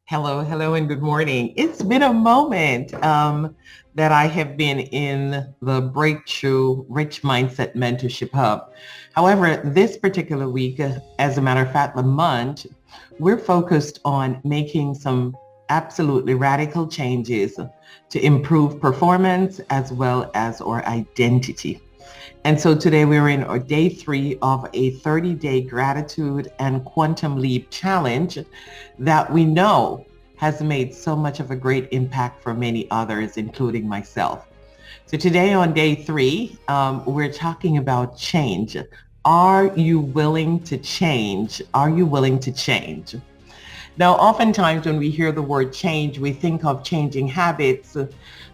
Hello, hello, and good morning. It's been a moment that I have been in the Breakthrough Rich Mindset Mentorship Hub. However, this particular week, as a matter of fact, the month, we're focused on making some absolutely radical changes to improve performance as well as our identity. And so today we're in our day 3 of a 30-day gratitude and quantum leap challenge that we know has made so much of a great impact for many others, including myself. So today on day 3, we're talking about change. Are you willing to change? Are you willing to change? Now, oftentimes when we hear the word change, we think of changing habits,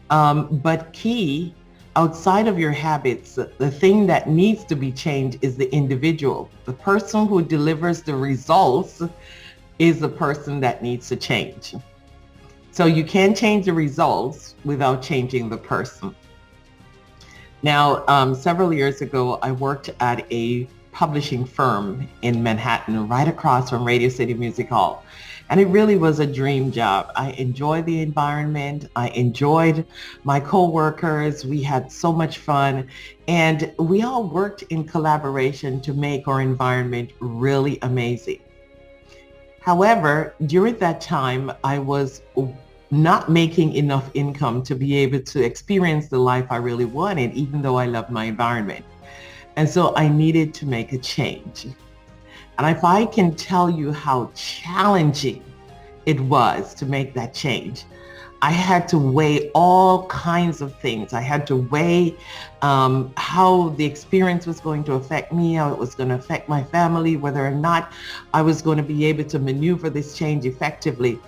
but key outside of your habits, the thing that needs to be changed is the individual. The person who delivers the results is the person that needs to change. So you can't change the results without changing the person. Now, several years ago, I worked at a publishing firm in Manhattan, right across from Radio City Music Hall. And it really was a dream job. I enjoyed the environment. I enjoyed my coworkers. We had so much fun. And we all worked in collaboration to make our environment really amazing. However, during that time, I was not making enough income to be able to experience the life I really wanted, even though I loved my environment. And so I needed to make a change. And if I can tell you how challenging it was to make that change, I had to weigh all kinds of things. I had to weigh how the experience was going to affect me, how it was going to affect my family, whether or not I was going to be able to maneuver this change effectively,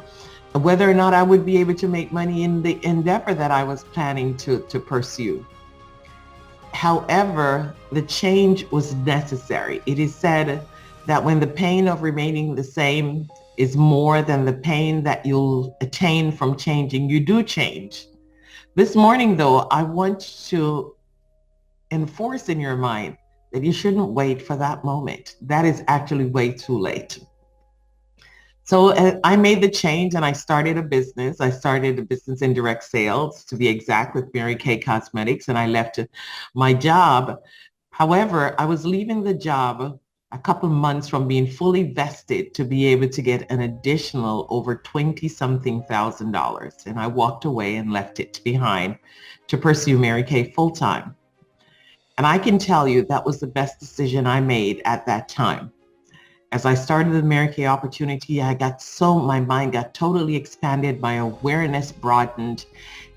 whether or not I would be able to make money in the endeavor that I was planning to pursue. However, the change was necessary. It is said that when the pain of remaining the same is more than the pain that you'll attain from changing, you do change. This morning, though, I want to enforce in your mind that you shouldn't wait for that moment. That is actually way too late. So I made the change and I started a business. I started a business in direct sales, to be exact, with Mary Kay Cosmetics, and I left my job. However, I was leaving the job a couple months from being fully vested to be able to get an additional over 20 something thousand dollars. And I walked away and left it behind to pursue Mary Kay full time. And I can tell you that was the best decision I made at that time. As I started the Mary Kay opportunity, my mind got totally expanded, my awareness broadened,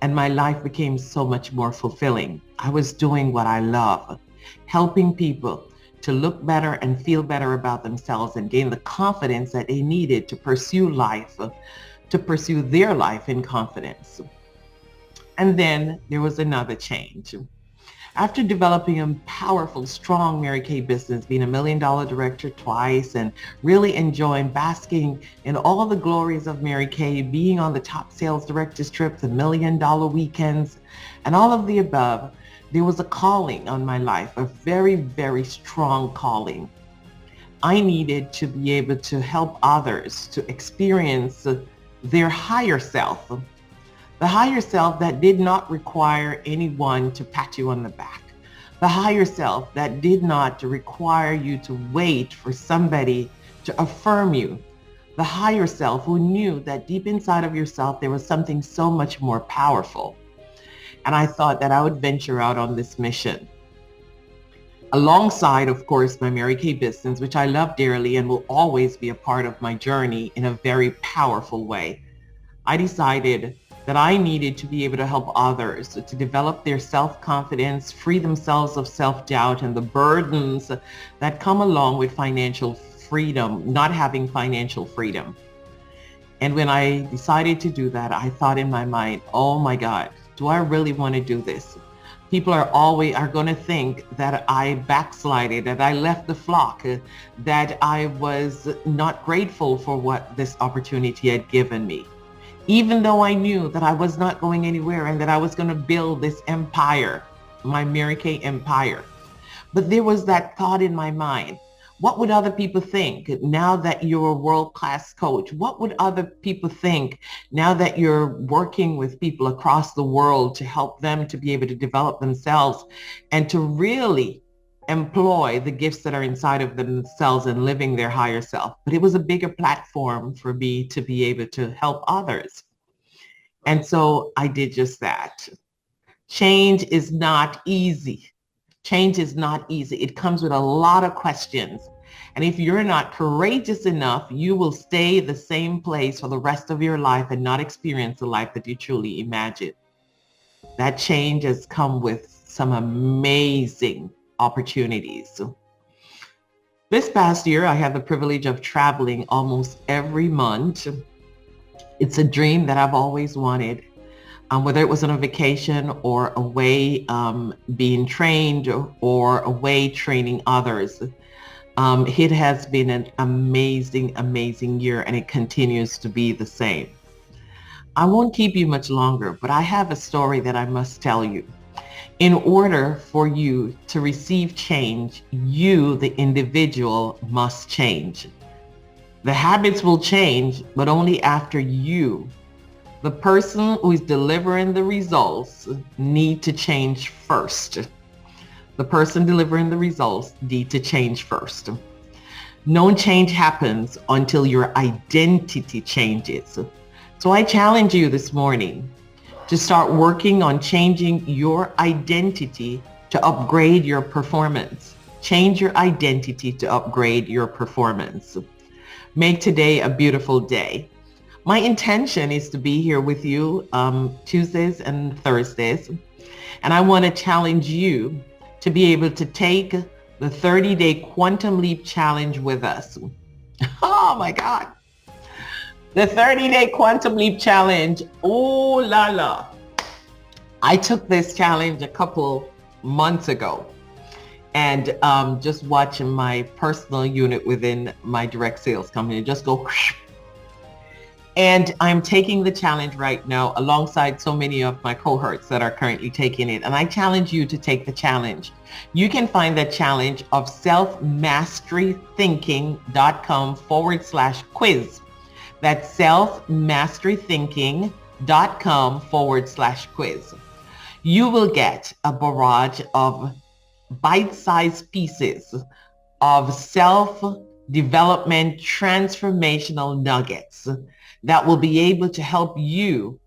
and my life became so much more fulfilling. I was doing what I love, helping people to look better and feel better about themselves and gain the confidence that they needed to pursue life, to pursue their life in confidence. And then there was another change. After developing a powerful, strong Mary Kay business, being $1 million director twice, and really enjoying basking in all the glories of Mary Kay, being on the top sales director's trip, the $1 million weekends, and all of the above, there was a calling on my life, a very, very strong calling. I needed to be able to help others to experience their higher self, the higher self that did not require anyone to pat you on the back. The higher self that did not require you to wait for somebody to affirm you. The higher self who knew that deep inside of yourself there was something so much more powerful. And I thought that I would venture out on this mission. Alongside, of course, my Mary Kay business, which I love dearly and will always be a part of my journey in a very powerful way. I decided that I needed to be able to help others to develop their self-confidence, free themselves of self-doubt and the burdens that come along with financial freedom, not having financial freedom. And when I decided to do that, I thought in my mind, oh my God, do I really want to do this? People are going to think that I backslided, that I left the flock, that I was not grateful for what this opportunity had given me. Even though I knew that I was not going anywhere and that I was going to build this empire, my Mary Kay empire. But there was that thought in my mind, What would other people think now that you're a world-class coach? What would other people think now that you're working with people across the world to help them to be able to develop themselves and to really employ the gifts that are inside of themselves and living their higher self? But it was a bigger platform for me to be able to help others. And so I did just that. Change is not easy. Change is not easy. It comes with a lot of questions. And if you're not courageous enough, you will stay the same place for the rest of your life and not experience the life that you truly imagine. That change has come with some amazing opportunities. This past year, I had the privilege of traveling almost every month. It's a dream that I've always wanted. Whether it was on a vacation or away being trained or away training others. It has been an amazing, amazing year, and it continues to be the same. I won't keep you much longer, but I have a story that I must tell you. In order for you to receive change, you, the individual, must change. The habits will change, but only after you, the person who is delivering the results, need to change first. The person delivering the results need to change first. No change happens until your identity changes. So I challenge you this morning to start working on changing your identity to upgrade your performance. Change your identity to upgrade your performance. Make today a beautiful day. My intention is to be here with you Tuesdays and Thursdays. And I want to challenge you to be able to take the 30-day Quantum Leap Challenge with us. Oh my God. The 30-day Quantum Leap Challenge. Oh la la. I took this challenge a couple months ago. And just watching my personal unit within my direct sales company just go whoosh. And I'm taking the challenge right now alongside so many of my cohorts that are currently taking it. And I challenge you to take the challenge. You can find the challenge of selfmasterythinking.com/quiz. That's selfmasterythinking.com/quiz. You will get a barrage of bite-sized pieces of self-development transformational nuggets that will be able to help you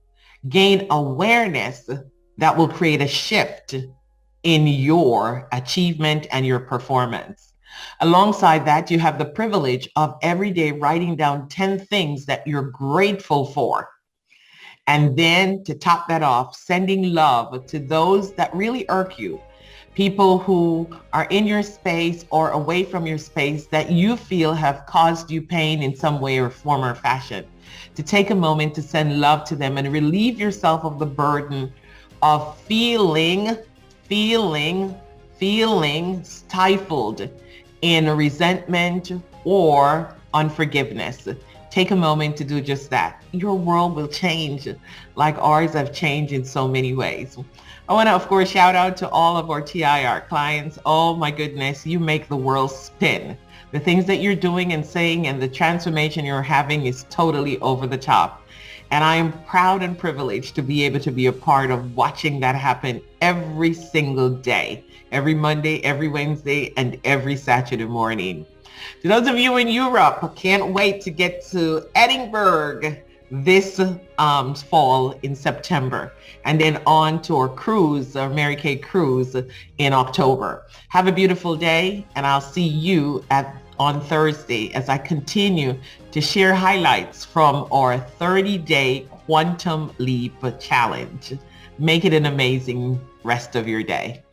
gain awareness that will create a shift in your achievement and your performance. Alongside that, you have the privilege of every day writing down 10 things that you're grateful for. And then to top that off, sending love to those that really irk you. People who are in your space or away from your space that you feel have caused you pain in some way or form or fashion. To take a moment to send love to them and relieve yourself of the burden of feeling stifled in resentment or unforgiveness. Take a moment to do just that. Your world will change like ours have changed in so many ways. I want to, of course, shout out to all of our TIR clients. Oh my goodness, you make the world spin. The things that you're doing and saying and the transformation you're having is totally over the top. And I am proud and privileged to be able to be a part of watching that happen every single day, every Monday, every Wednesday, and every Saturday morning. To those of you in Europe, I can't wait to get to Edinburgh this fall in September, and then on to our cruise, our Mary Kay cruise in October. Have a beautiful day, and I'll see you on Thursday as I continue to share highlights from our 30-day Quantum Leap Challenge. Make it an amazing rest of your day.